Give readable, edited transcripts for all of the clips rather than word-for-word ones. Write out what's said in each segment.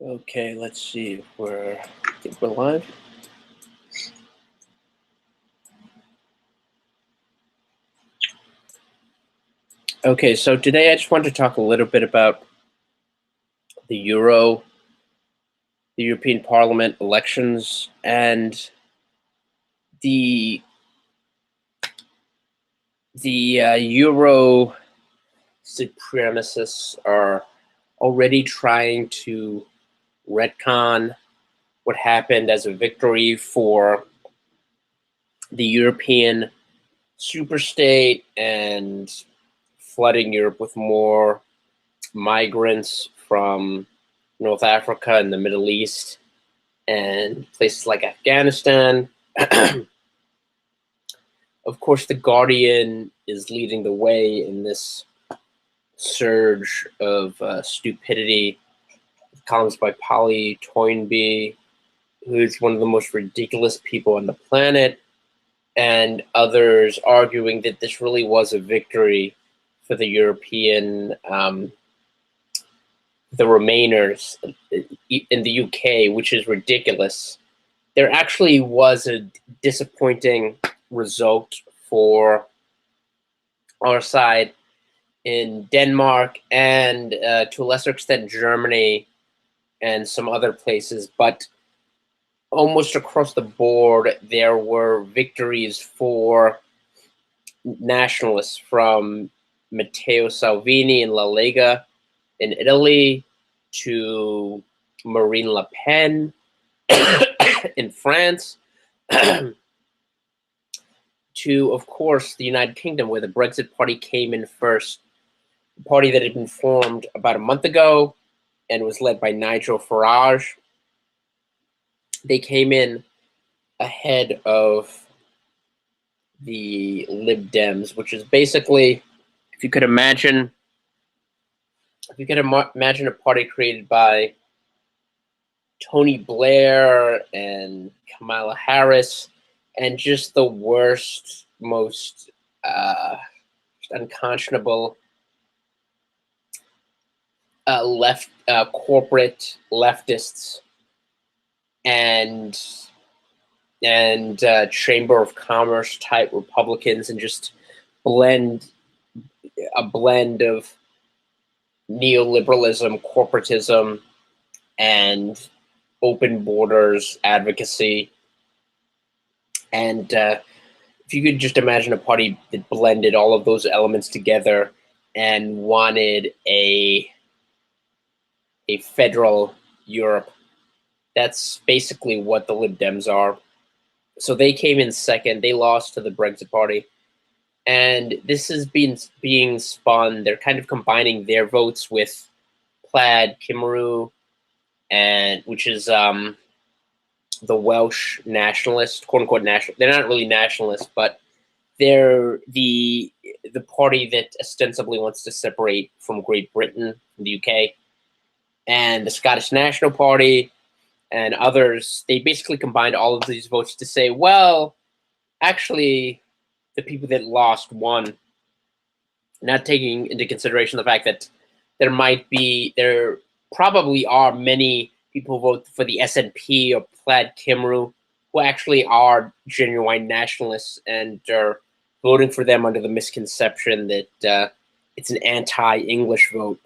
Okay, let's see if we're live. Okay, so today I just wanted to talk a little bit about the European Parliament elections, and the Euro supremacists are already trying to retcon what happened as a victory for the European superstate and flooding Europe with more migrants from North Africa and the Middle East and places like Afghanistan. Of course, The Guardian is leading the way in this surge of stupidity. Columns by Polly Toynbee, who's one of the most ridiculous people on the planet, and others arguing that this really was a victory for the European, the Remainers in the UK, which is ridiculous. There actually was a disappointing result for our side in Denmark and to a lesser extent Germany and some other places, but almost across the board there were victories for nationalists, from Matteo Salvini in La Lega in Italy to Marine Le Pen in France to, of course, the United Kingdom, where the Brexit Party came in first, a party that had been formed about a month ago and was led by Nigel Farage. They came in ahead of the Lib Dems, which is basically, if you could imagine a party created by Tony Blair and Kamala Harris, and just the worst, most unconscionable corporate leftists and Chamber of Commerce type Republicans, and just a blend of neoliberalism, corporatism, and open borders advocacy. And if you could just imagine a party that blended all of those elements together and wanted a federal Europe, that's basically what the Lib Dems are. So they came in second. They lost to the Brexit Party. And this has been being spun. They're kind of combining their votes with Plaid Cymru, and which is the Welsh nationalist, quote unquote national. They're not really nationalists, but they're the party that ostensibly wants to separate from Great Britain, from the UK, and the Scottish National Party and others. They basically combined all of these votes to say, well, actually, the people that lost won, not taking into consideration the fact that there probably are many people who vote for the SNP or Plaid Cymru who actually are genuine nationalists and are voting for them under the misconception that it's an anti-English vote.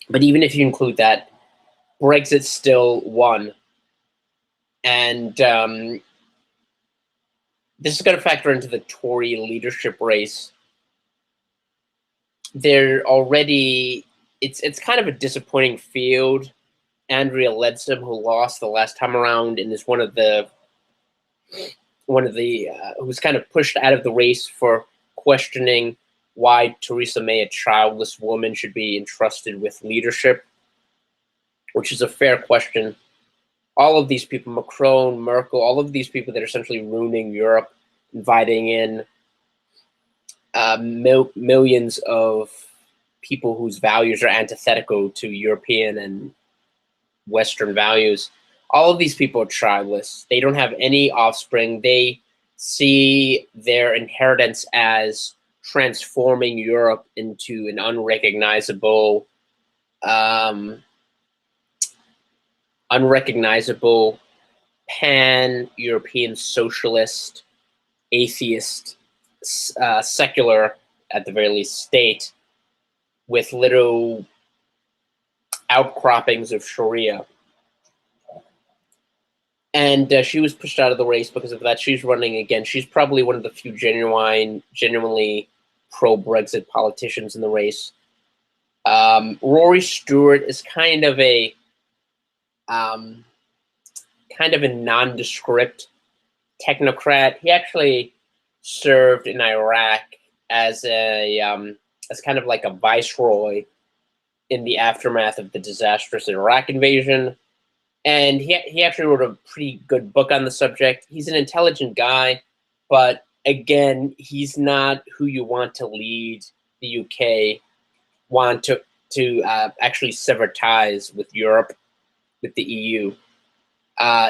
But even if you include that, Brexit still won. And this is going to factor into the Tory leadership race. They're already, it's kind of a disappointing field. Andrea Leadsom, who lost the last time around and is one of the who's kind of pushed out of the race for questioning why Theresa May, a childless woman, should be entrusted with leadership, which is a fair question. All of these people, Macron, Merkel, all of these people that are essentially ruining Europe, inviting in millions of people whose values are antithetical to European and Western values. All of these people are childless. They don't have any offspring. They see their inheritance as transforming Europe into an unrecognizable unrecognizable, pan-European socialist, atheist, secular, at the very least, state with little outcroppings of Sharia. And she was pushed out of the race because of that. She's running again. She's probably one of the few genuinely pro-Brexit politicians in the race. Rory Stewart is kind of a nondescript technocrat. He actually served in Iraq as kind of like a viceroy in the aftermath of the disastrous Iraq invasion. And he actually wrote a pretty good book on the subject. He's an intelligent guy, but again, he's not who you want to lead the UK, want to actually sever ties with Europe, with the EU.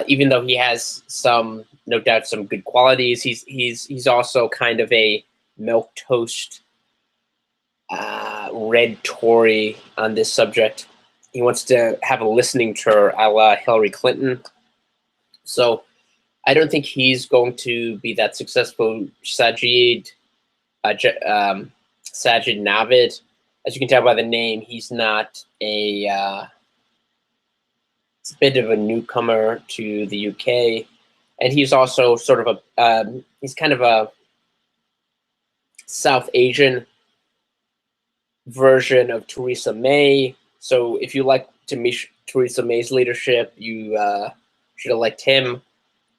Even though he has no doubt, some good qualities, he's also kind of a milquetoast red Tory on this subject. He wants to have a listening tour a la Hillary Clinton. So I don't think he's going to be that successful. Sajid Navid, as you can tell by the name, he's not he's a bit of a newcomer to the UK. And he's also sort of he's kind of a South Asian version of Theresa May. So if you like Theresa May's leadership, you should elect him.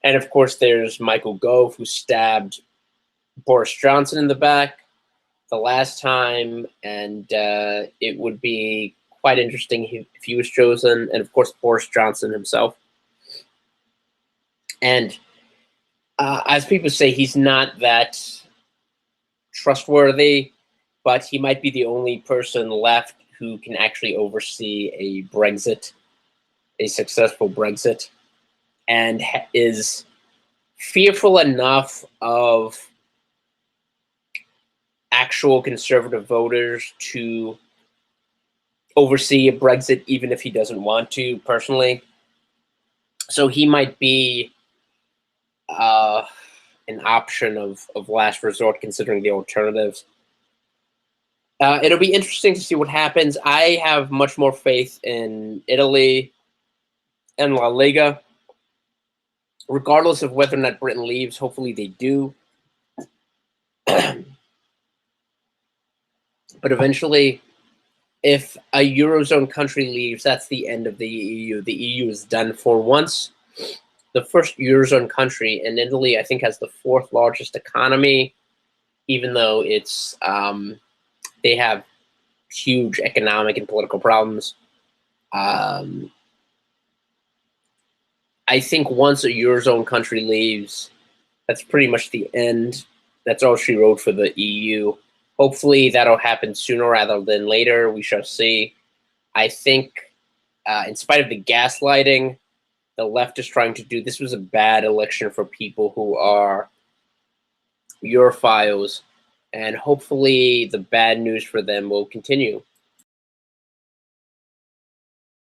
And of course, there's Michael Gove, who stabbed Boris Johnson in the back the last time. And it would be quite interesting if he was chosen. And of course, Boris Johnson himself. And as people say, he's not that trustworthy, but he might be the only person left who can actually oversee a successful Brexit, and is fearful enough of actual conservative voters to oversee a Brexit, even if he doesn't want to personally. So he might be an option of last resort, considering the alternatives. It'll be interesting to see what happens. I have much more faith in Italy and La Liga, regardless of whether or not Britain leaves. Hopefully they do. But eventually, if a Eurozone country leaves, that's the end of the EU. The EU is done for once. The first Eurozone country, and Italy, I think, has the fourth largest economy, even though it's they have huge economic and political problems. I think once a Eurozone country leaves, that's pretty much the end. That's all she wrote for the EU. Hopefully that'll happen sooner rather than later. We shall see. I think, in spite of the gaslighting the left is trying to do, this was a bad election for people who are Europhiles. And hopefully the bad news for them will continue.